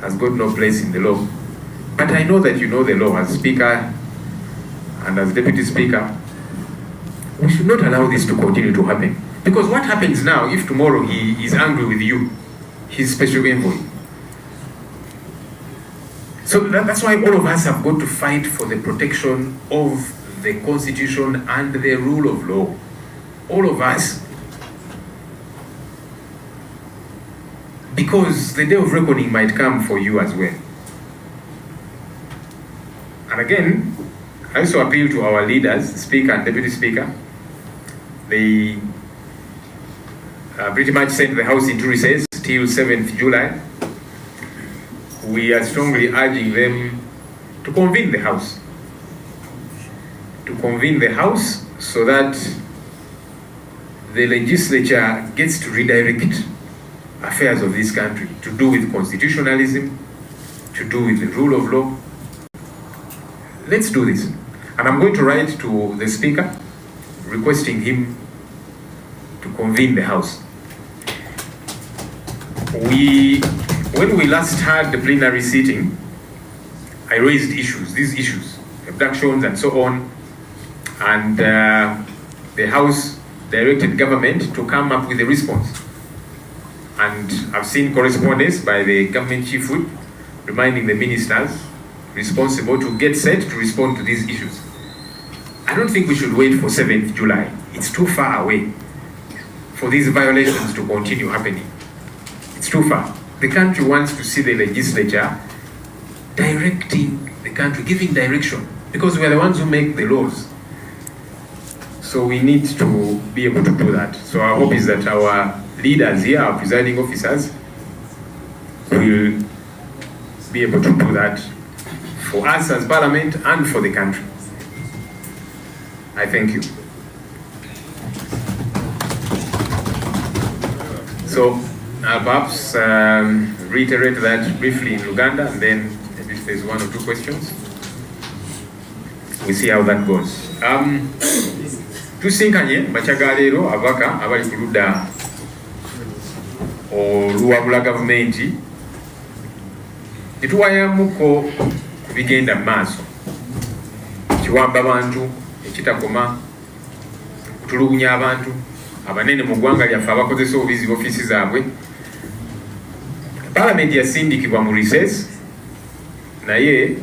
has got no place in the law. But I know that you know the law as Speaker and as Deputy Speaker. We should not allow this to continue to happen. Because what happens now, if tomorrow he is angry with you, he's special envoy. So that's why all of us have got to fight for the protection of the Constitution and the rule of law. All of us. Because the day of reckoning might come for you as well. And again, I also appeal to our leaders, Speaker and Deputy Speaker. They pretty much sent the House into recess till 7th July. We are strongly urging them to convene the House. To convene the House so that the legislature gets to redirect affairs of this country to do with constitutionalism, to do with the rule of law. Let's do this. And I'm going to write to the Speaker requesting him to convene the House. When we last had the plenary sitting, I raised these issues, abductions and so on, and the House directed government to come up with a response. And I've seen correspondence by the government chief whip reminding the ministers responsible to get set to respond to these issues. I don't think we should wait for 7th July. It's too far away for these violations to continue happening. It's too far. The country wants to see the legislature directing the country, giving direction, because we're the ones who make the laws. So we need to be able to do that. So our hope is that our leaders here, our presiding officers, will be able to do that for us as Parliament and for the country. I thank you. So I'll perhaps reiterate that briefly in Uganda, and then if there's one or two questions, we see how that goes. Tusinkanye machagalero abaka abali kuluda oluwabula gavumenti nituwayamuko kubigenda maaso kiwamba abantu ekitakoma kutulugunya abantu abanene mu ggwanga lyaffe abakozesa obubizi b'ofiisi zaabwe. Parliament yasindikibwa mu recess, naye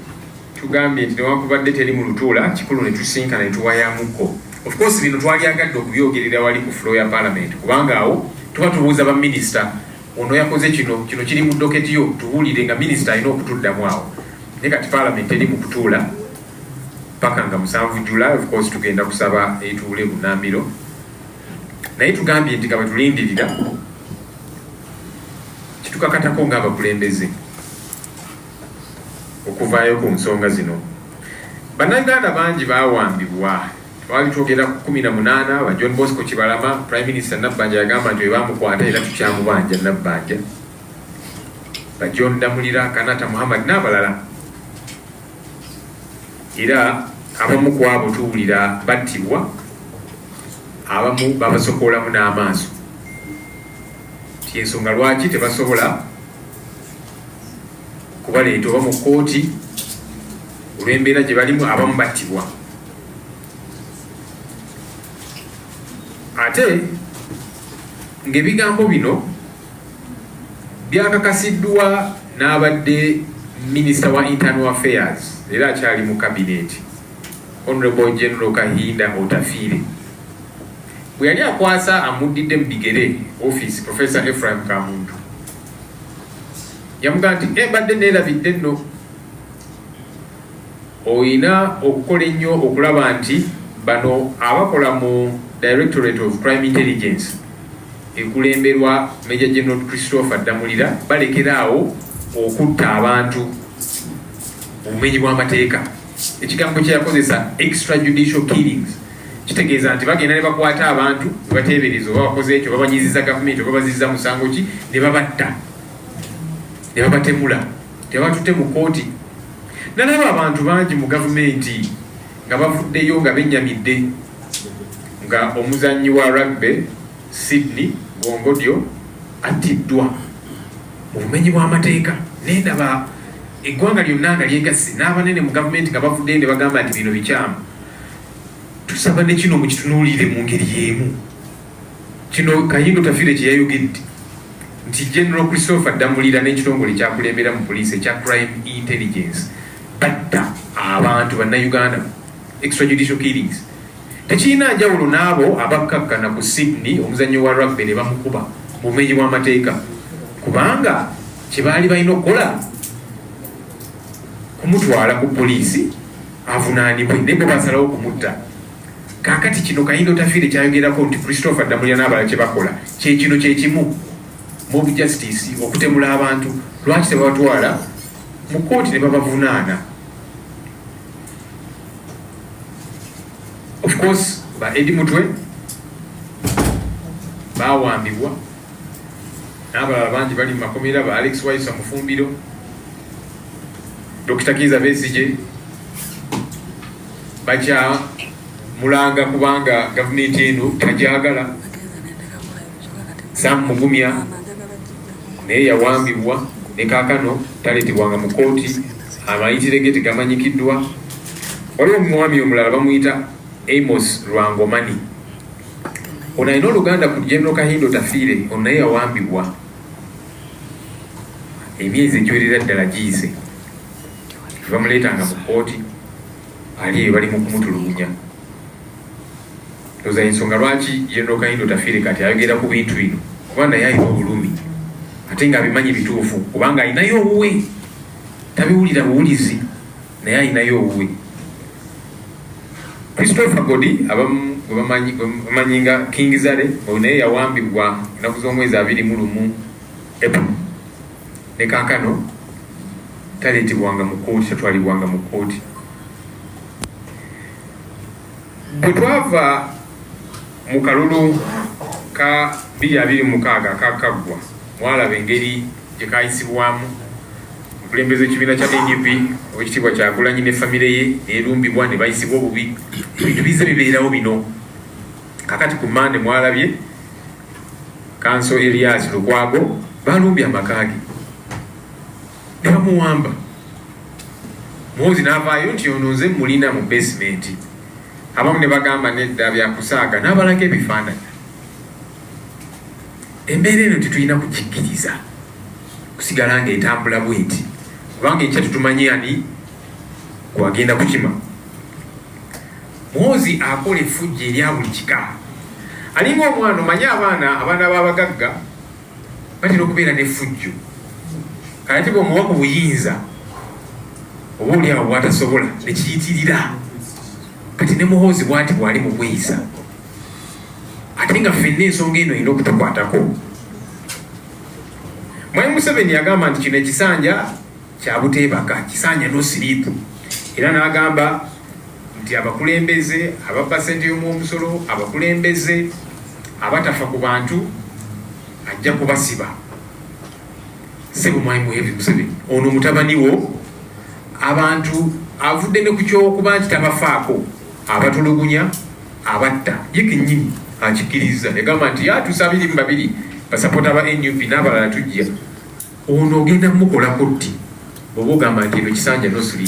tugambye nti newankubadde teri mu lutuula kikulu ne tusinkana ne tuwayamuko. Of course bino twalyagadde okubyogerera wali ku floor ya Parliament, kubanga awo tuba tubuuza ba minisita ono yakoze kino kiri mu doketi yo, tubuulire nga minisita alina okutuddamu awo. Naye kati Parliament eri mu kutuula paka nga 7 July, of course tugenda kusaba etuule bunnambiro. Naye tugambye nti nga bwetulindirira kitukakatako ng'abakulembeze okuvaayo ku nsonga zino. Bannayuganda bangi baawambibwa. Twali twogera ku 18 ba John Bosco Kibalama, Prime Minister Nabbanja yagamba nti webamukwata era tukyamubanja Nabbanja, ba John Damulira, Kanata Muhammad n'abalala. Era abamu ku abo tuwulira battibwa, abamu babasokolamu n'amaaso. Ensonga lwaki tebasobola kubaleeta oba mu kkooti olw'embeera gye balimu, abamu battibwa. Ate ng'ebigambo bino byakakasiddwa n'abadde Minister wa Internal Affairs era akyali mu Cabinet, Honorable General Kahinda Otafiire. Bwe yali akwasa amuddidde mu bigere office Professor Ephraim Kamuntu, yamugamba nti badde neerabidde nno, oyina okukola ennyo okulaba nti bano abakola mu Directorate of Crime Intelligence ekulemberwa Major General Christopher Damulira balekeraawo okutta abantu mu bumenyi bw'amateeka. Ekigambo kye yakozesa extrajudicial killings kitegeeza nti bagenda ne bakwata abantu ne bateebereza oba bakoze ekyo, babanyiziza gavumenti oba baziziza musango ki, ne babatta ne babatemula, tebatutte mu kkooti. Nalaba abantu bangi mu gavumenti nga bavuddeyo nga bennyamidde, nga omuzannyi wa rugby Sydney Gongodyo attiddwa mu bumenyi bw'amateeka nendaba eggwanga lyonna nga lyegasse n'abanene mu gavumenti nga bavudde ne bagamba nti bino bikyamu. Tusaba ne kino mukitunuulire mu ngeri y'emu. Kino Kayindo Tafire kye yayogedde nti General Christopher Damulira n'ekitongole kyakulembera mu poliisi ekya crime intelligence batta abantu bannayuganda extrajudicial killings. Tekirina njawulo n'abo abakkakkana ku Sydney omuzannyo wa rugby ne bamukuba mu bumenyi bw'amateeka, kubanga kye baali balina okukola kumutwala ku poliisi avunaanibwe ne bo basalawo kumutta. Kaakati kino Kayindo Tafire kyayogerako nti Christopher Damulira n'abalala kye bakola kyekino kyekimu mob justice, okutemula abantu. Lwaki tebabatwala mu kkooti ne babavunaana? Of course ba Eddie Mutwe bawambibwa n'abalala bangi bali mu makomera, ba Alex Waisa Mufumbiro, Dr. Kiza Besigye bakya mulanga kubanga gavumenti eno tajagala. Sam Mugumya naye yawambibwa ne kaakano taletebwanga mu kkooti, amayitire ge tegamanyikiddwa. Waliwo omwami omulala bamuyita Amos Lwangomani, ono alina oluganda ku General Kayindo Tafire, ono naye yawambibwa emyezi egiwerera ddala giyise, bamuleetanga mu kkooti ali eyo bali mu kumutulugunya. Oza ensonga lwaki General Kayindo Tafire kati ayogera ku bintu bino, kuba naye alina obulumi ate nga abimanyi bituufu, kubanga alinayo obuwe, tabiwulira buwulizi naye alinayo obuwe. Christopher Godi abamu bamanyi nga King Zale, ono naye yawambibwa ennaku z'omwezi 21 April ne kaakano taleetebwanga mu kkooti, tatwalibwanga mu kkooti. Bwe twava mu kalulu ka 2026 kakaggwa, mwalaba engeri gye kayisibwamu okulembeza ekibiina kya NUP owekitiibwa Kyagulanyi ne famire ye neerumbibwa ne bayisibwa obubi. Ebintu bize bibeerawo bino. Kakati ku Mande mwalabye Kanso Elias Lukwago balumbye amaka ge ne bamuwamba. Muhoozi n'avaayo nti ono nze mulina mu basement, abamu ne bagamba nedda byakusaaga n'abalaga ebifaananyi. Embeera eno tetulina kugikkiriza kusigala nga etambula bweti, kubanga ekya tutumanyi ani gwagenda kukima. Muhoozi akola effujjo erya buli kika, alinga omwana. Omanyi abaana b'abagagga batera okubeera n'effujjo, kati bw'omuwa ku buyinza oba oli awo bw'atasobola ne kiyitirira. Kati ne Muhoozi bw'ati bw'ali mu kweyisa, ate nga ffenna ensonga eno erina okutukwatako. Mwami Museveni yagamba nti kino ekisanja kya Buteebaka, kisanja no sleep, era n'agamba nti abakulembeze ababba ssente y'omwomusolo, abakulembeze abatafa ku bantu ajja kubasiba. Ssebo Mwami Museveni ono mutabani wo, abantu avudde ne ku kyokuba nti tabafaako, abatulugunya, abatta, ye kennyini akikkiriza. Yagamba nti yatuusa 22 basapota ba NUP n'abalala tujja. Ono ogenda mukolako ddi oba ogamba nti eno kisanja nosuli?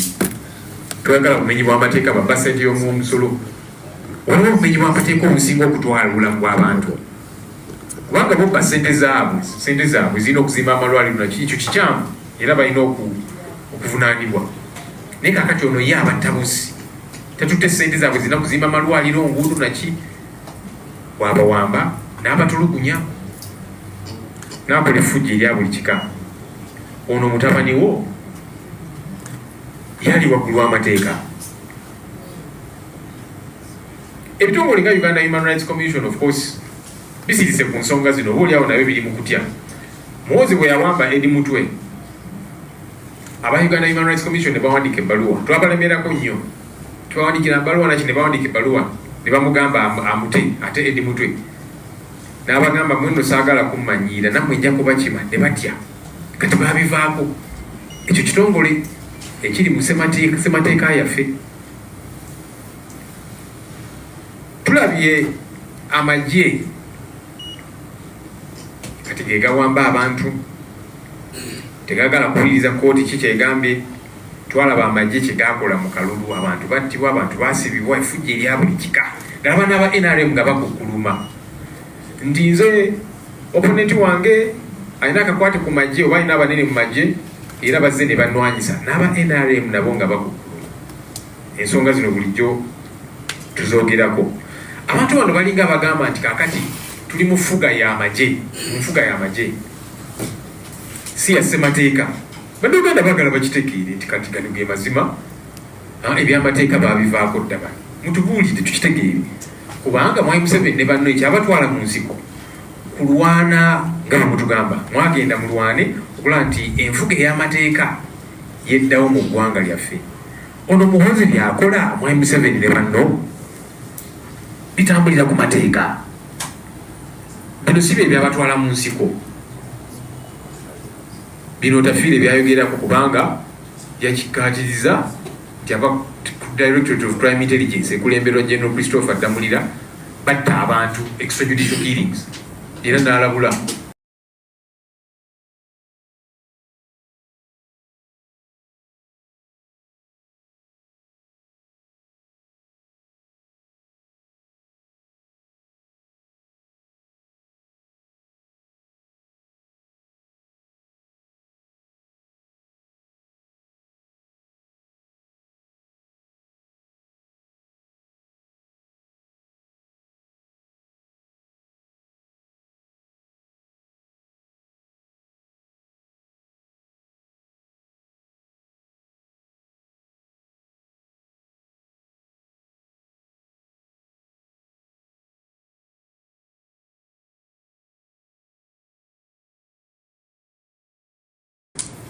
Twagala bumenyi bw'amateeka, babba ssente y'omwomusolo. Waliwo obumenyi bw'amateeka obusinga okutwala obulamu bw'abantu, kubanga bobba ssente zaabwe zirina okuzimba amalwaliro, naki ekyo kikyamu era balina okuvunaanibwa. Naye kaakati ono ye abattabuzi tatutte ssente zaabwe zirina kuzimba amalwaliro, nguudo, naki, bw'abawamba n'abatulugunya n'akola effujjo erya buli kika. Ono mutabani wo yali waggulu w'amateeka. Ebitongole nga Uganda Human Rights Commission of course bisirise ku nsonga zino, oba oliawo nabyo biri mu kutya. Muhoozi bwe yawamba Eddie Mutwe, aba Uganda Human Rights Commission ne bawandiika ebbaluwa, twabalemerako nnyo, twawandikira ebbaluwa naki ne bawandiika ebbaluwa ne bamugamba amute ate Eddie Mutwe n'abagamba mwenno saagala kummanyiira, nammwe nja kubakima, ne batya. Kati baabivaako. Ekyo kitongole ekiri mu ssemateeka yaffe. Tulabye amagye kati ge gawamba abantu tegagala kuwuliriza kooti kikyegambye twalaba amagye kyegakola mu kalulu abantu battibwa abantu basibibwa efujja erya buli kika nalaba n'aba NRM nga bakukuluma nti nze opponent wange alina akakwate ku magye oba alina abanene mu magye era bazze ne banwanyisa n'aba NRM nabo nga bakukuluma. Ensonga zino bulijjo tuzoogerako. Abantu bano balinga bagamba nti kakati tuli mu fuga y'amagye, si ya ssemateeka. Bannayuganda baagala bakitegeere nti kati gano ge mazima ebyamateeka baabivaako ddala. Mutubuulire tukitegeere kubanga Mwai Museveni ne banno ekyabatwala mu nsiko kulwana nga bwemutugamba mwagenda mulwane okulaba nti enfuga ey'amateeka yeddawo mu ggwanga lyaffe. Ono Muhoozi byakola Mwai Museveni ne banno bitambulira ku mateeka. Bino si bye byabatwala mu nsiko. Bino Tafiire byayogerako kubanga yakikkaatiriza nti aba Directorate of Crime Intelligence ekulemberwa General Christopher Damulira batta abantu extrajudicial killings era n'alabula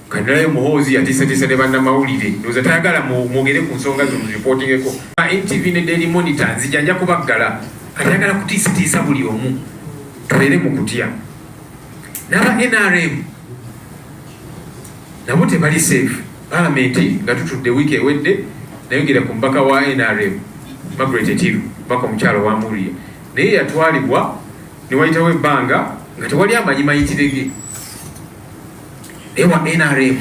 kanalayo Muhoozi yatiisatiisa ne bannamawulire ndowooza tayagala mwogere ku nsonga zino reportingeko. NTV ne Daily Monitor nzija nja kubaggala kati ayagala kutiisatiisa buli omu tubeere mu kutya. N'aba NRM nabo tebali safe. Palamenti nga tutudde wiiki ewedde nayogera ku mubaka wa NRM Margaret Etiru mubaka omukyalo wa Muria naye yatwalibwa ne wayitawo ebbanga nga tewali amanyi mayitirege ewa NRM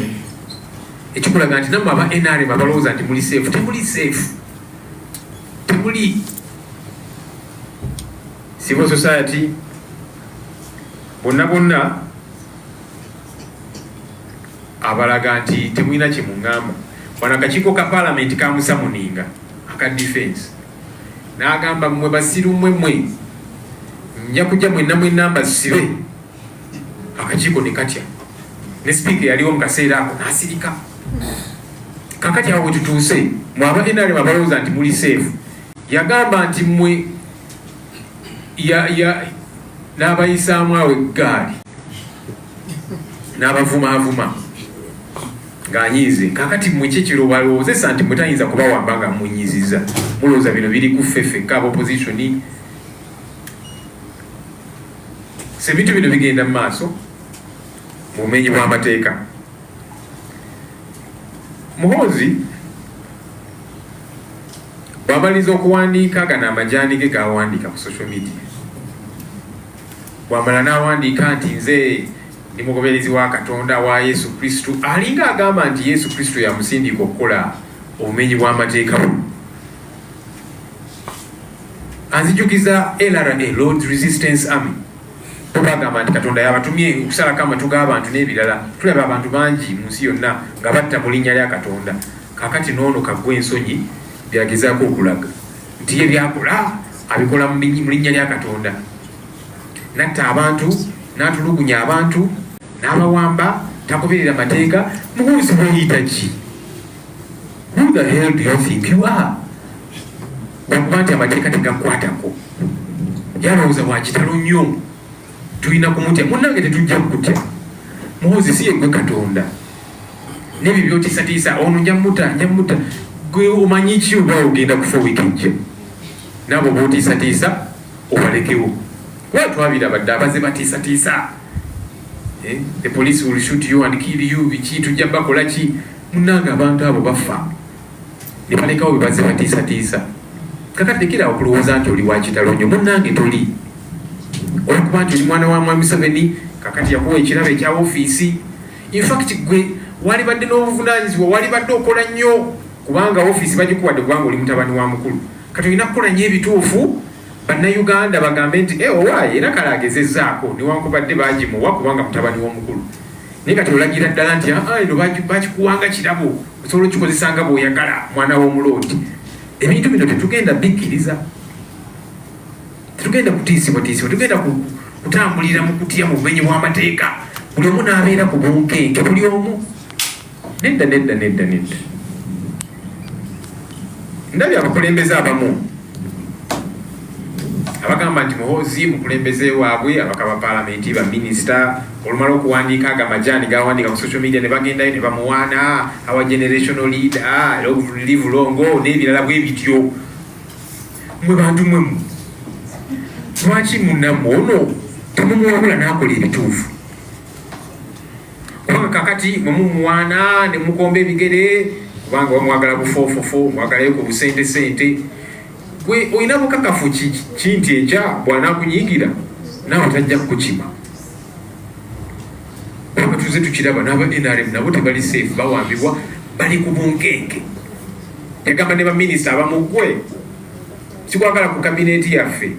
ekikulaga nti nammwe aba NRM abalowooza nti muli safe temuli safe, temuli. Civil society bonna abalaga nti temulina kye muŋŋamba. Wano akakiiko ka Parliament kamusamuninga aka defense n'agamba mmwe basiru mmwe nja kujja mwenna mbasibe. Akakiiko ne katya ne speaker yaliwo mu kaseera ako n'asirika. Kakati awo wetutuuse mwe aba NRM abalowooza nti muli safe yagamba nti mmwe n'abayisaamu awo eggaali n'abavumaavuma ng'anyiize. Kakati mmwe kyekiro balowoozesa nti mutayinza kubawamba nga munyiiziza mulowooza bino biri ku ffeffekka aba opposition. So ebintu bino bigenda mu maaso mu bumenyi bw'amateeka. Muhoozi bw'amaliza okuwandiika gano amajaani ge g'awandiika ku social media, bw'amala n'awandiika nti nze ndi mugoberezi wa Katonda wa Yesu Kristo, alinga agamba nti Yesu Kristo yamusindika okukola obumenyi bw'amateeka buno. Anzijukiza LRA, Lord's Resistance Army. Bagamba nti Katonda yabatumye okusalako amatu g'abantu n'ebirala. Tulaba abantu bangi mu nsi yonna nga batta mu linnya lya Katonda. Kakati n'ono kaggwa ensonyi byagezaako okulaga nti ye byakola abikola mu linnya lya Katonda. Natta abantu, n'atulugunya abantu, n'abawamba, tagoberera mateeka. Muhoozi bweyita ki? Who the hell do you think you are? Wakuba nti amateeka tegakwatako. Yalowooza bwa kitalo nnyo. Tulina kumutya munnange tetujja kukutya. Muhoozi si yeggwe Katonda n'ebyo byotiisatiisa ono nja mutta gwe omanyi ki oba ogenda kufa wiiki ejja naabo bootiisatiisa obalekewo. Kuba twabirabadde abaze batiisatiisa the police will shoot you and kill you biki tujja bakola ki. Munnange abantu abo bafa ne balekawo bwe baze batiisatiisa. Kakati tekirawo kulowooza nti oli wa kitalo nnyo. Munnange toli olwokuba nti oli mwana wa Mwami Museveni. Kakati yakuwa ekirabo ekya ofiisi in fact gwe wali badde n'obuvunanyizibwa wali badde okola nnyo kubanga office bagikuwadde kubanga oli mutabani wa mukulu kati olina kukola nnyo ebituufu bannayuganda bagambe nti owaaye era kale agezezzaako newankubadde bagimuwa kubanga mutabani w'omukulu naye kati olagira ddala nti eno bakikuwanga kirabo osobola okikozesanga bw'oyagala mwana w'omulooti ebintu bino tetugenda bikkiriza tetugenda kutiisibwatiisibwa tugenda kutambulira mu kutya mu bumenyi bw'amateeka buli omu n'abeera ku bunkenke buli omu nedda ndabye abakulembeze abamu abagamba nti Muhoozi mukulembeze waabwe abakaba palamenti baminisita olumala okuwandiika agamajani gawandiika ku social media ne bagendayo ne bamuwaana awa generational leader live longo n'ebirala bwe bityo mwe bantu mwemu lwaki munnammwe ono temumuwabula n'akola ebituufu kubanga kakati mwemumuwaana ne mukomba ebigere kubanga bamwagala bufofofo mwagalayo ku busente gwe olina bukakafu kinti ekya bw'anaakunyiigira naawe tajja kukukima kubanga tuze tukiraba n'aba NRM nabo tebali safe bawambibwa bali ku bunkenke yagamba ne baminisita abamugwe sikwagala ku kabineeti yaffe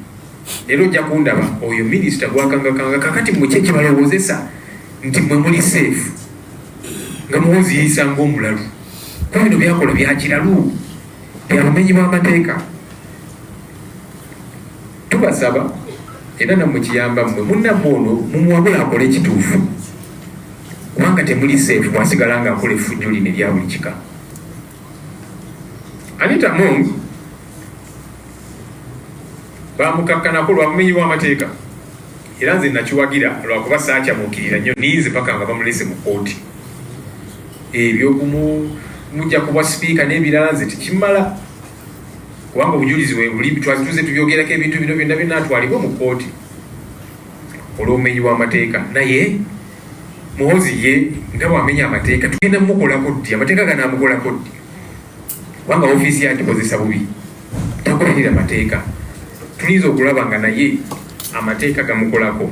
era ojja kundaba oyo minisita gwakangakanga kakati mwe kye kibalowoozesa nti mwe muli safe nga Muhoozi yeeyisa ng'omulalu kuba bino byakola byakiralu bya bumenyi bw'amateeka tubasaba era nammwe kiyamba mmwe munnammwe ono mumuwabula akole ekituufu kubanga temuli safe bwasigala nga akola effujjo lino erya buli kika Anita Mung bamukakkanako lwa bumenyi bw'amateeka era nze nakiwagira lwakuba saakyamuukirira nnyo niize paka nga bamulese mu kooti ebyo mujja kubwa sipiika n'ebirala nze tekimala kubanga obujulizi bwe buli tuze tubyogerako ebintu bino byonna binaatwalibwa mu kooti olw'obumenyi bw'amateeka naye Muhoozi ye nga bw'amenya amateeka tugenda mumukolako ddi amateeka ganaamukolako ddi kubanga ofiisi yagikozesa bubi takolerera amateeka tuyinza okulaba nga naye amateeka gamukolako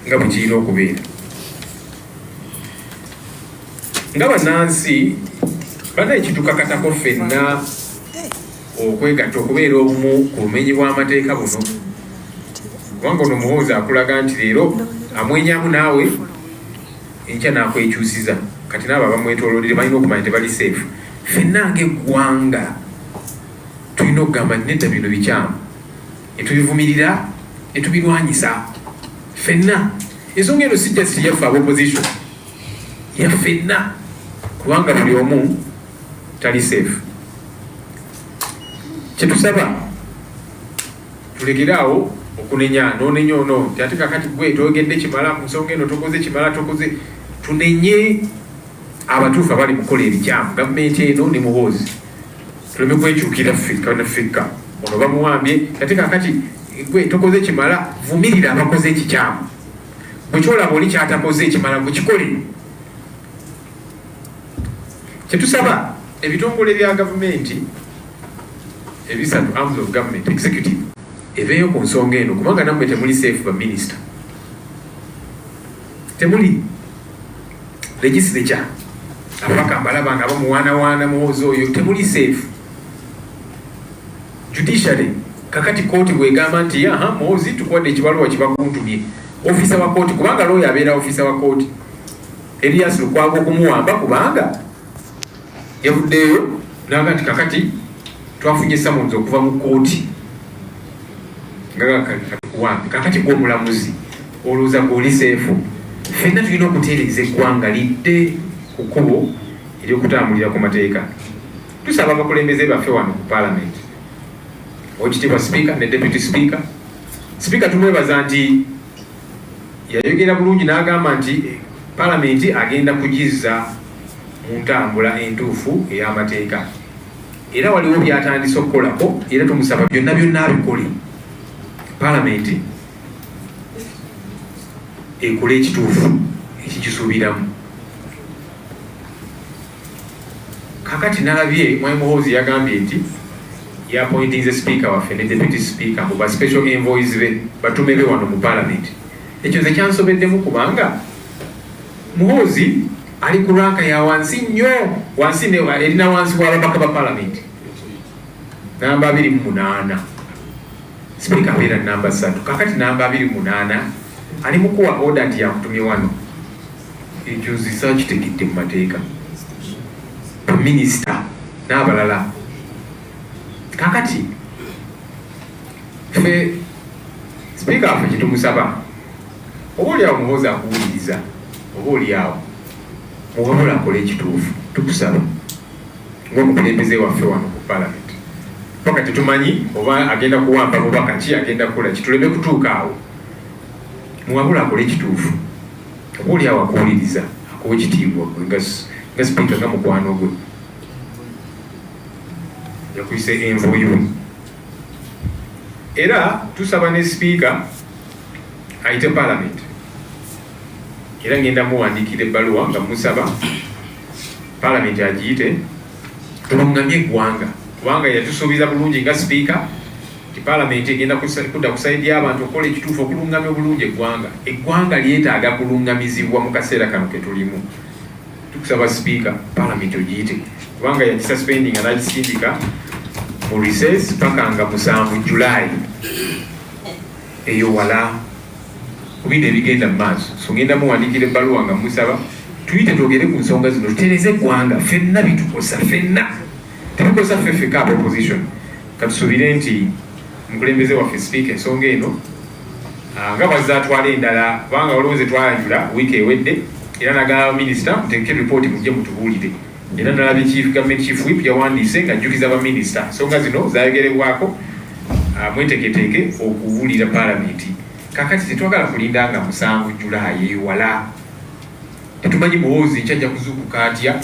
nga bwe kirina okubeera nga bannansi banaye kitukakatako ffenna okwegatta okubeera obumu ku bumenyi bw'amateeka buno kubanga ono Muhoozi akulaga nti leero amwenyamu naawe enkya n'akwekyusiza kati naabo abamwetoololere balina okumanya tebali safe ffenna ng'eggwanga tulina okugamba nti nedda bino bikyamu netubivumirira netubirwanyisa ffenna ensonga eno sijja siyaffe abopposition yaffenna kubanga buli omu tali safe kyetusaba tulegeraawo okunenya nonenya ono ate kakati gwe toyogedde kimala ku nsonga eno tokoze kimala tokoze tunenye abatuufu abali kukola ebikyamu gavumenti eno ne Muhoozi tuleme kwekyukira ffekka ono bamuwambye ate kakati gwe tokoze kimala vumirira abakoze ekikyamu bwekyolaba oli kyatakoze ekimala kukikole kyetusaba ebitongole bya gavumenti ebisatu arms of government executive eveeyo ku nsonga eno kubanga nammwe temuli safe baminisita temuli legislature ababaka mbalaba nga bamuwaanawaana Muhoozi oyo temuli safe judiciary kakati kooti bwegamba nti Muhoozi tukuwadde ekibaluwa kibakuntumye ofisa wa kooti kubanga looyo abeera ofisa wa kooti Elias Lukwago okumuwamba kubanga yavuddeyo naga nti kakati twafunye summons okuva mu kooti nga katukuwambe kakati gw'omulamuzi olowooza gw'oli seefu ffenna tulina okutereeza eggwanga lidde ku kkubo ery'okutambulira ku mateeka tusaba abakulembeze baffe wano ku paalamenti oweekitiibwa sipiika ne deputy sipiika sipiika tumwebaza nti yayogera bulungi n'agamba nti paalamenti agenda kugizza mu ntambula entuufu ey'amateeka era waliwo byatandise okukolako era tumusaba byonna byonna abikole paalamenti ekole ekituufu ekikisuubiramu kakati nalabye mwami Muhoozi yagambye nti yapointinze sipiika waffe ne deputy sipiika mu ba special envoys be batume be wano mu paalamenti ekyo nze kyansobeddemu kubanga Muhoozi ali ku ranka ya wansi nnyo, wansi erina wansi w'ababaka ba palamenti namba 28, sipiika abeera namba 3, kakati namba 28 ali mukuwa order nti yakutumye wano. Ekyo zisa kitegedde mu mateeka, minisita n'abalala. Kakati ffe sipiika waffe kitumusaba, oba oliawo Muhoozi akuwuliriza, oba oliawo muwabula akole ekituufu, tukusaba ng'omukulembeze waffe wano ku palamenti. Paka tetumanyi oba agenda kuwamba bubaka ki, agenda kukola kituleme kutuuka awo. Muwabula akole ekituufu, oba oliawo akuwuliriza, akuwa ekitiibwa nga sipiika nga mukwano gwe yakuyise envuyo. Era tusaba ne sipiika ayite palamenti, era ngenda muwandiikira ebbaluwa nga musaba palamenti agiyite tulungamye eggwanga, kubanga yatusuubiza bulungi nga sipiika nti palamenti egenda kudda kusaidia abantu okukola ekituufu okulungamya obulungi eggwanga. Eggwanga lyetaaga kulungamizibwa mu kaseera kano ke tulimu. Tukusaba sipiika palamenti ogiyite, kubanga yakisuspendinga n'agisindika mu recess paka nga 7 July eyo wala kubintu ebigenda mu maaso. So ngenda muwandiikira ebbaluwa nga musaba tuyite twogere ku nsonga zino, tutereze eggwanga. Ffenna bitukosa, ffenna tebikosa ffeka aba opposition. Katusuubire nti mukulembeze waffe sipiika ensonga eno nga bwazatwala endala, kubanga olowooze twayanjula wiiki ewedde, era nagamba minisita muteeke ripooti mujje mutubuulire. Era nalabye government chief whip yawandiise ng'ajjukiza abaminisita ensonga zino zayogerebwako, mweteeketeeke okuwulira palamenti. Kakati tetwagala kulinda nga 7 Julaayi wala, tetumanyi Muhoozi nkyajja kuzuukuka atya,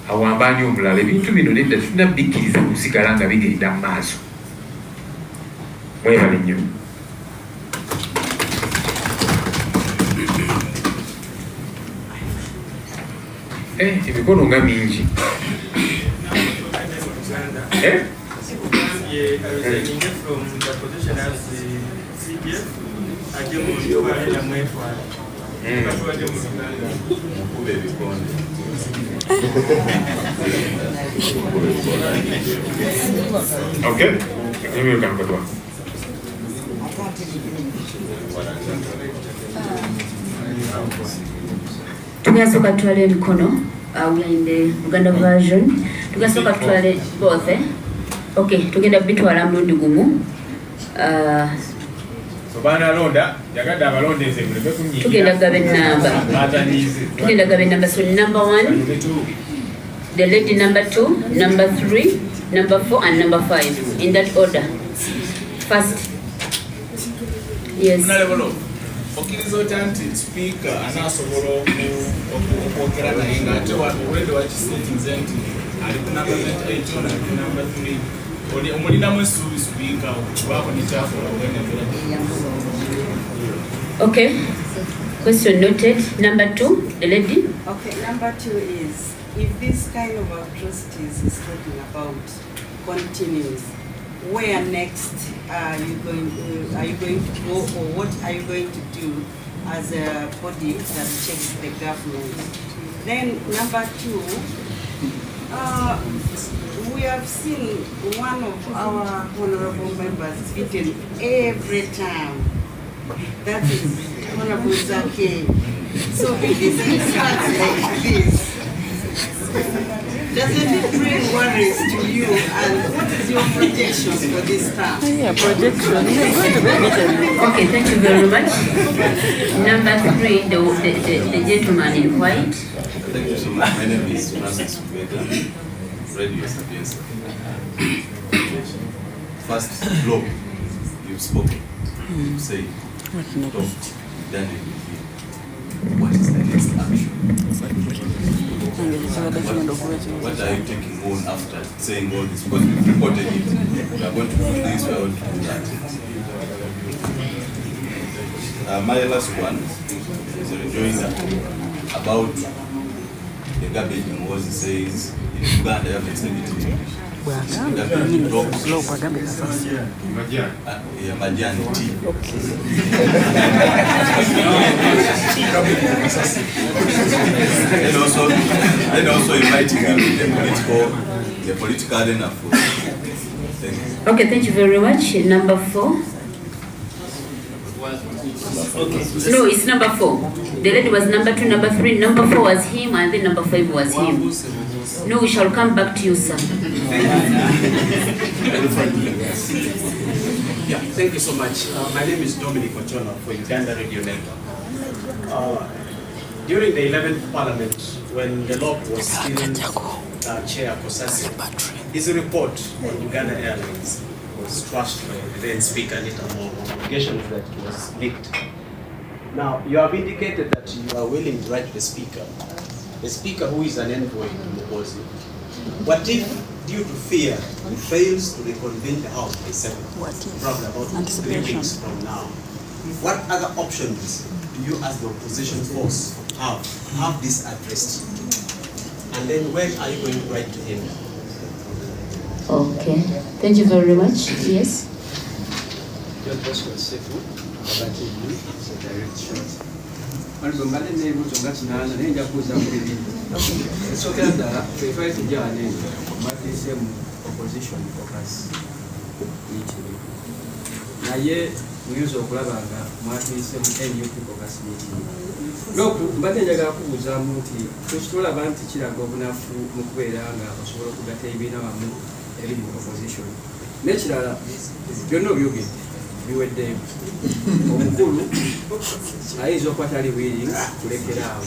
awambaani omulala. Ebintu bino nedda tunabikkiriza kusigala nga bigenda mu maaso. Mwebale nnyo. Emikono nga mingi. Okay. Tugasooka tutwale emikono, we are in the Uganda version. Tugasooka tutwale both. Okay, tugenda bitwala mulundi gumu. Sobana londa, yagadde abalondeze muleme kunyiga. Tugenda gaba ennamba. Tugenda gaba ennamba. So number 1, the lady number 2, number 3, number 4 and number 5 in that order. First. Yes. Okkiriza otya nti sipiika anaasobola okwogera naye ng'ate olwedde wakisinze nti ali ku namba 28 ono ali ku namba 3 omulinamu essuubi sipiika okubaako nekyakola obwenebera. Okay. Question noted. Number 2, the lady. Okay, number 2 is, if this kind of atrocities is talking about continues, where next are you going to go, or what are you going to do as a body that checks the government? Then number 2, we have seen one of our honorable members beaten every time. That is Honorable Zake. So if this starts like this, doesn't it bring worries to you? And what is your projections for this time? Yeah, projection. Okay, thank you very much. Number 3, the gentleman in white. Thank you so much. My name is Francis Vega, Radio Sapiens. First, blow. You've spoken. You say, talked, done it. What is the next action? What are you taking on after saying all this? Because we've reported it. We are going to do this, we are going to do that. My last one is a rejoinder about the garbage Muhoozi says in Uganda you have extended Majani tea. and also inviting the political arena for. Okay, thank you very much. Number 4. No, it's number 4. The lady was number 2, number 3, number 4 was him, and then number 5 was him. No, we shall come back to you, sir. Yeah, thank you so much. My name is Dominic Ochono for Uganda Radio Network. During the 11th Parliament, when the law was still Chair Kosasi, his report on Uganda Airlines was trashed by the then Speaker Nita Moore on allegations that it was leaked. Now, you have indicated that you are willing to write the Speaker who is an envoy to Muhoozi. What if, due to fear, he fails to reconvene the House by 7, probably about 3 weeks from now? What other options do you as the opposition force have this addressed? And then when are you going to write to him? Okay, thank you very much. Yes? naye muyinza okulaba nga mwatuise mu NUP caucus meeting. Look, mbadde njagala kubuuzaamu nti tukitulaba nti kiraga obunafu mu kubeera nga osobola okugatta ebibiina wamu ebiri mu opposition. N'ekirala byonna obyogedde biweddeyo. Omukulu ayinza okuba tali willing kulekeraawo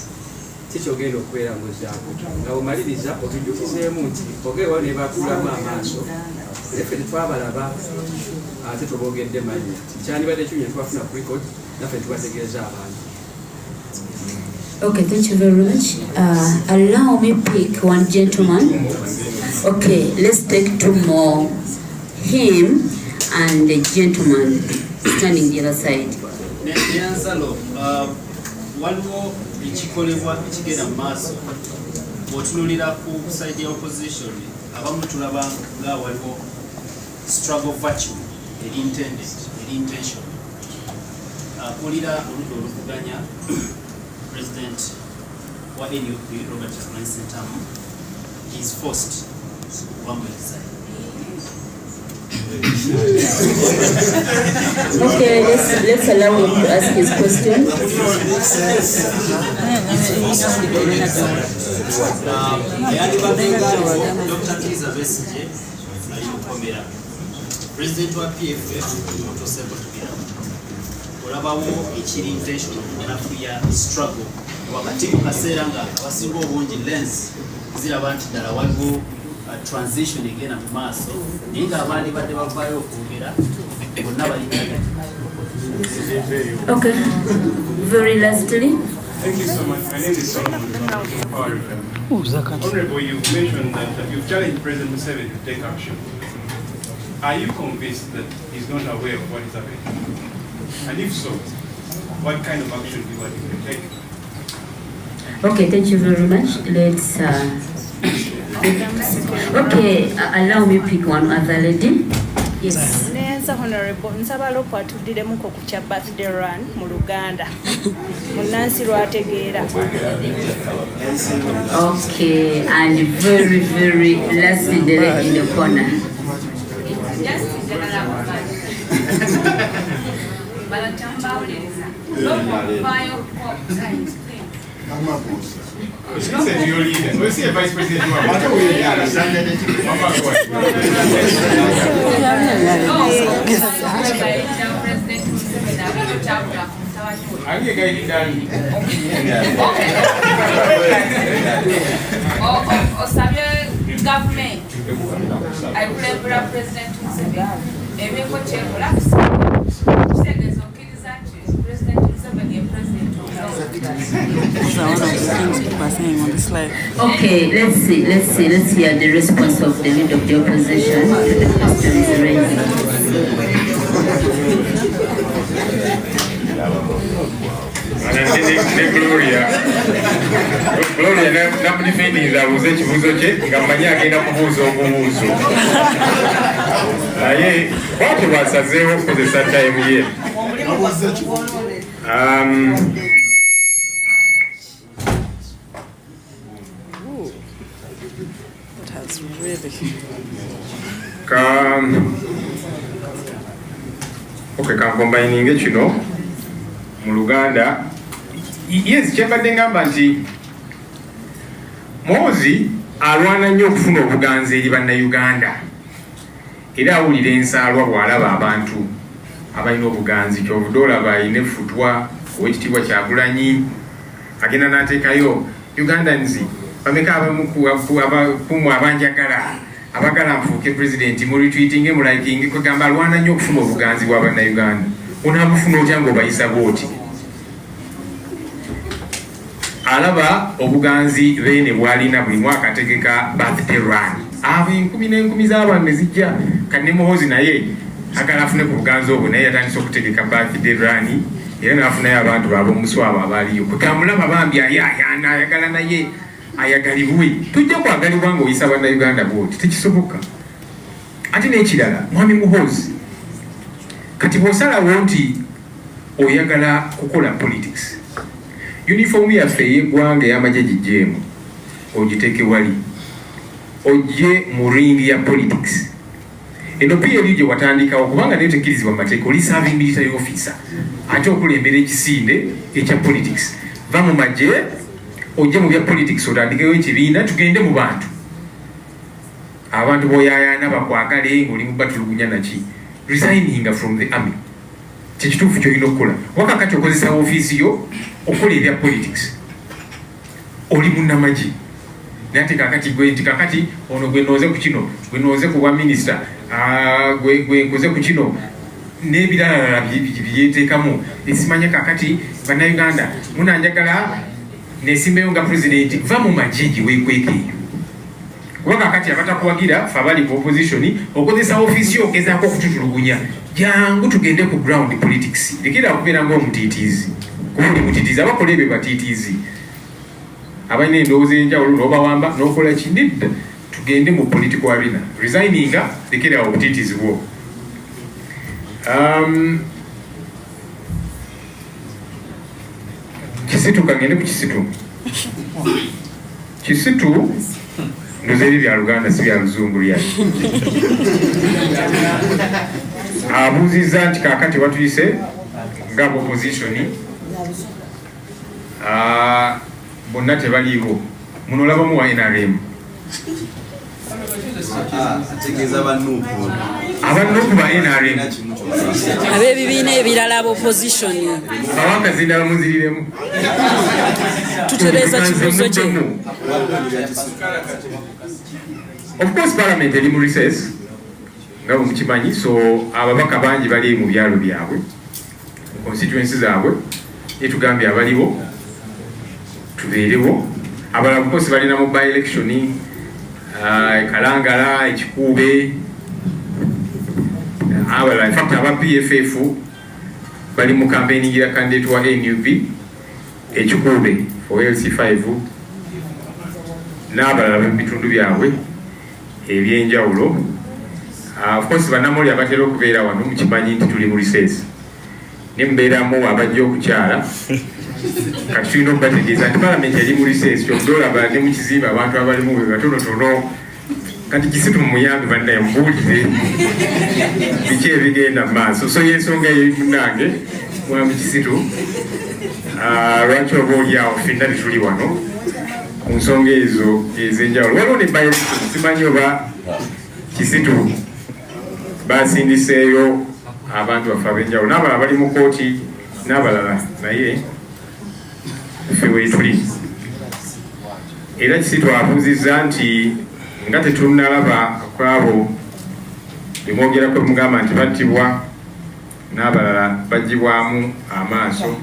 kikyogenda okubeera ng'ozzaako nga omaliriza obijjukizeemu nti ogeewa ne bakuulamu amaaso effe tetwabalaba ate tubogedde mannya kyandibadde kinywe twafuna ku record naffe tubategeeza abantu. Okay, thank you very much. Allow me pick one gentleman. Okay, let's take 2 more. Him and the gentleman standing the other side. Nyansalo, waliwo ekikolebwa ekigenda mu maaso bw'otunulira ku side ya opposition abamu tulaba nga waliwo struggle virtue eri intention. Akulira oludda oluvuganya President wa NUP Robert Sentamu is forced one way side. Okay, let's allow him to ask his question. President wa PFF olabawo ekiri intention okunafu ya struggle wakati mu kaseera nga abasinga obungi lens ziraba nti ddala waliwo transition egenda mu maaso naye ng'abandi badde bavaayo okwogera bonna balina. Okay, very lastly. Thank you so much. My name is Solomon. Honorable, you mentioned that you've challenged President Museveni to take action. Are you convinced that he's not aware of what is happening? And if so, what kind of action do you want him to take? Okay, thank you very much. Let's okay, allow me pick one other lady. Yes. Nenza honorable nsaba loko atuddiremu ko ku kya birthday run mu Luganda. Munansi lwategeera. Okay, and very, very lastly the lady in the corner. She said you're leading. We'll see a vice president. You are. I'm going to get down. Government. I will President Museveni. Okay, let's hear the response of the leader of the opposition to the questions raised. ne Gloria namudifendinza abuuze ekibuuzo kye nga mmanyi agenda kubuuza obubuuzo naye bwati bwasazeewo okukozesa time ye. Kankombayininge kino mu Luganda. Yes, kyembadde ngamba nti Muhoozi alwana nnyo okufuna obuganzi eri bannayuganda era awulira ensaalwa bw'alaba abantu abalina obuganzi. Kyovudde olaba alina effutwa Oweekitiibwa Kyagulanyi agenda n'ateekayo Ugandans bameka abakumu abanjagala abagala nfuuke pulezidenti mu retweetinge mu likinge kwegamba alwana nnyo okufuna obuganzi bwa bannayuganda. Onaabufuna otya ng'obayisa bw'oti? Alaba obuganzi beene bwalina buli mwaka ategeka birthday run. Abo enkumi n'enkumi z'abantu ne zijja. Kane Muhoozi naye agala afune ku buganzi obwo naye yatandise okutegeka birthday run era n'afunayo abantu ab'omuswabo abaliyo. Kwegambulaba bambi ayayaana ayagala naye ayagalibwe. Tujja kwagalibwa ng'oyisa bannayuganda bw'oti, tekisoboka. Ate n'ekirala mwami Muhoozi kati bw'osalawo nti oyagala kukola politics, uniform yaffe ey'eggwanga ey'amagye gigyeemu ogiteeke wali ojje mu ringi ya politics. Eno PLU gye watandikawo kubanga nayo tekkirizibwa mu mateeka oli serving military officer ate okulembera ekisinde ekya politics. Va mu magye ojje mu bya politics otandikeyo ekibiina tugende mu bantu. Abantu b'oyaayaana bakwagale ng'oli mu batulugunya naki. Resigning from the army kyekituufu kyolina okukola. Wakakati okozesa ofiisi yo okola ebya politics oli munnamagye naye ate kakati gwe nti kakati ono gwe nooze ku kino gwe nooze ku bwa minisita gwe nkoze ku kino n'ebirala byeteekamu esimanya kakati bannayuganda munanjagala nesimbeyo nga pulezidenti. Va mu magye gye weekweka eyo kuba kakati abatakuwagira fe abali ku opposition okozesa ofiisi yo ogezaako okututulugunya. Jangu tugende ku ground politics. Lekera okubeera ng'omutiitiizi kuba oli mutiitiizi abakola ebyo batiitiizi abalina endowooza enjawulo n'obawamba n'okola kinidda. Tugende mu political arena. Resigninga lekera obutiitiizi bwo. Kisitu kagende ku kisitu. Kisitu ndoza ebyo bya Luganda si bya Luzungu lyali. Abuuzizza nti kaakati watuyise nga opposition bonna tebaliiwo muno olabamu wa NRM abanuupu ba NRM ab'ebibiina ebirala ab'opposition awakazinda bamuziriremu tutereeza kibuuzo kye. Of course parliament eri mu recess nga mukimanyi, so ababaka bangi bali mu byalo byabwe constituency zaabwe etugambye abaliwo tubeerewo. Abalala of course balina mu by election Kalangala Ekikuube abalala in fact aba PFF bali mu campaigning ya candidate wa NUP Ekikuube for LC5 n'abalala b'ebitundu byabwe ebyenjawulo. Of course bannamoli abatera okubeera wano mukimanyi nti tuli mu recess ne mubeeramu abajja okukyala kati tulina okubategeeza nti palamenti eri mu recess. Kyovudde olaba ne mu kizimbe abantu abalimu bwe batonotono. Kati Kisitu mumuyambe bannaye mubuulire biki ebigenda mu maaso. So y'ensonga eri munnange mwami Kisitu lwaki oba oliawo ffenna tetuli wano ku nsonga ezo ez'enjawulo. Waliwo ne by-election simanyi oba Kisitu basindiseeyo abantu baffe ab'enjawulo n'abalala bali mu kooti n'abalala naye ffe weetuli. Era Kisitu abuuzizza nti nga tetunnalaba kwabo bemwogerako bemugamba nti battibwa n'abalala baggibwamu amaaso.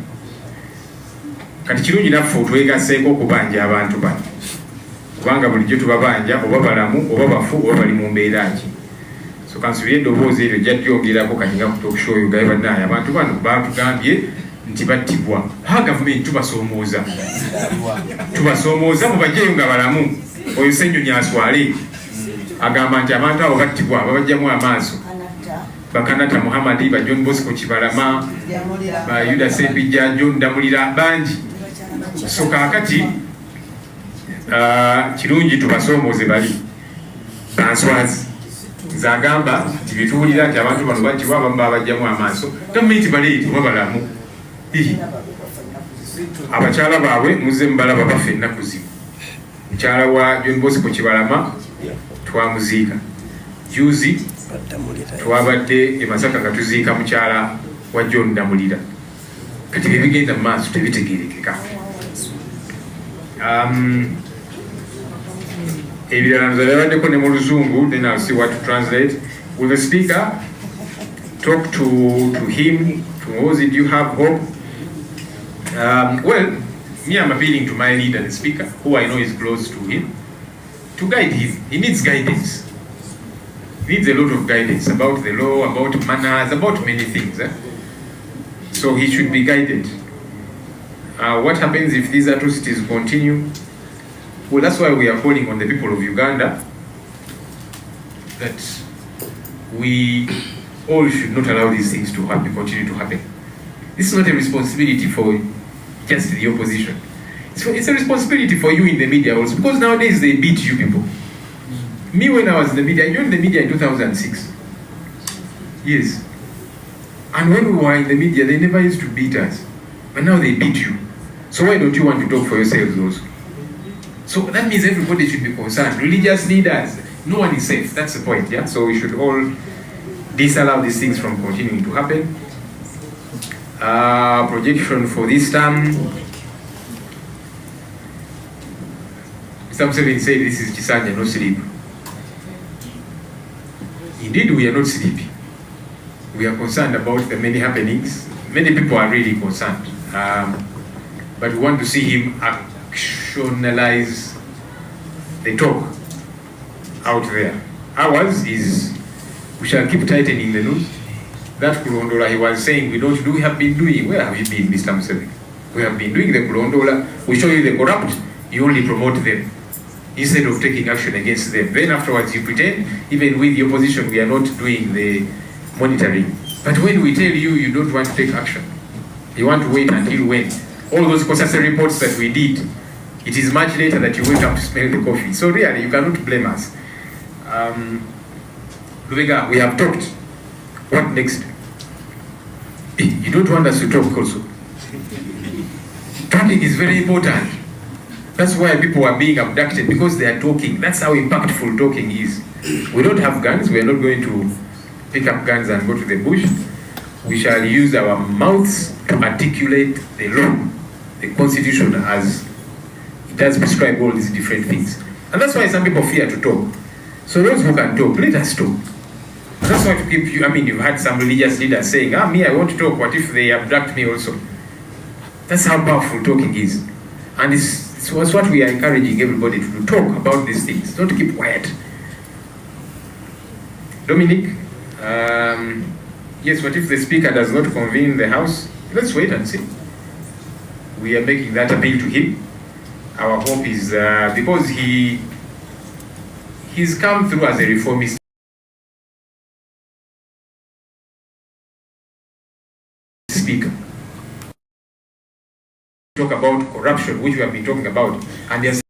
Kati kirungi naffe otwegaseeko okubanja abantu bano kubanga bulijjo tubabanja oba balamu oba bafu oba bali mu mbeera ki. So kansubira eddoboozi eryo jja lyongerako kati nga ku talk show gaye bannaye abantu bano batugambye nti battibwa. Ha gavumenti tubasomooza mubajjeyo nga balamu. Oyo Ssenyonyi aswale agamba nti abantu abo battibwa babajjamu amaaso. Bakanata Muhammadi, ba John Bosco Kibalama, ba Yuda Sepijja, John Damulira bangi. So kaakati kirungi tubasomooze bali banswazi zagamba tibituulira nti abantu bano battibwa abamu babajjamu amaaso. Gavumenti baleeti oba balamu. Abakyala baabwe muzze mubalaba bafa ennaku zino. Mukyala wa John Bosco Kibalama twamuziika. Juzi twabadde e Masaka nga tuziika mukyala wa John Damulira. Kati bibigenda mu maaso tebitegeerekeka. Ebirala nzabaddeko ne mu Luzungu, then I'll see what to translate. Will the speaker talk to him, to Muhoozi? Do you have hope? Well, me, I'm appealing to my leader, the speaker, who I know is close to him, to guide him. He needs guidance. He needs a lot of guidance about the law, about manners, about many things. So he should be guided. What happens if these atrocities continue? Well, that's why we are calling on the people of Uganda that we all should not allow these things to happen, continue to happen. This is not a responsibility for just the opposition. It's a responsibility for you in the media also, because nowadays they beat you people. Me, when I was in the media, I joined the media in 2006. Yes. And when we were in the media, they never used to beat us. But now they beat you. So why don't you want to talk for yourselves also? So that means everybody should be concerned. Religious leaders, no one is safe. That's the point, yeah? So we should all disallow these things from continuing to happen. Projection for this term. Some said this is Chisanya, no sleep. Indeed, we are not sleepy. We are concerned about the many happenings. Many people are really concerned. But we want to see him actionalize the talk out there. Ours is, we shall keep tightening the noose. That Kulondola he was saying, we have been doing. Where have you been, Mr. Museveni? We have been doing the Kulondola. We show you the corrupt, you only promote them instead of taking action against them. Then afterwards you pretend, even with the opposition, we are not doing the monitoring. But when we tell you, you don't want to take action. You want to wait until when? All those Kosase reports that we did, it is much later that you wake up to smell the coffee. So really, you cannot blame us. Lubega, we have talked. What next? You don't want us to talk also. Talking is very important. That's why people are being abducted, because they are talking. That's how impactful talking is. We don't have guns. We are not going to pick up guns and go to the bush. We shall use our mouths to articulate the law, the constitution, as it does prescribe all these different things. And that's why some people fear to talk. So those who can talk, let us talk. And that's why to keep you, you've had some religious leaders saying, me, I want to talk, what if they abduct me also? That's how powerful talking is. And it's what we are encouraging everybody to do, talk about these things, don't keep quiet. Dominic, yes, what if the speaker does not convene the House? Let's wait and see. We are making that appeal to him. Our hope is, because he's come through as a reformist speaker. Talk about corruption, which we have been talking about, and there's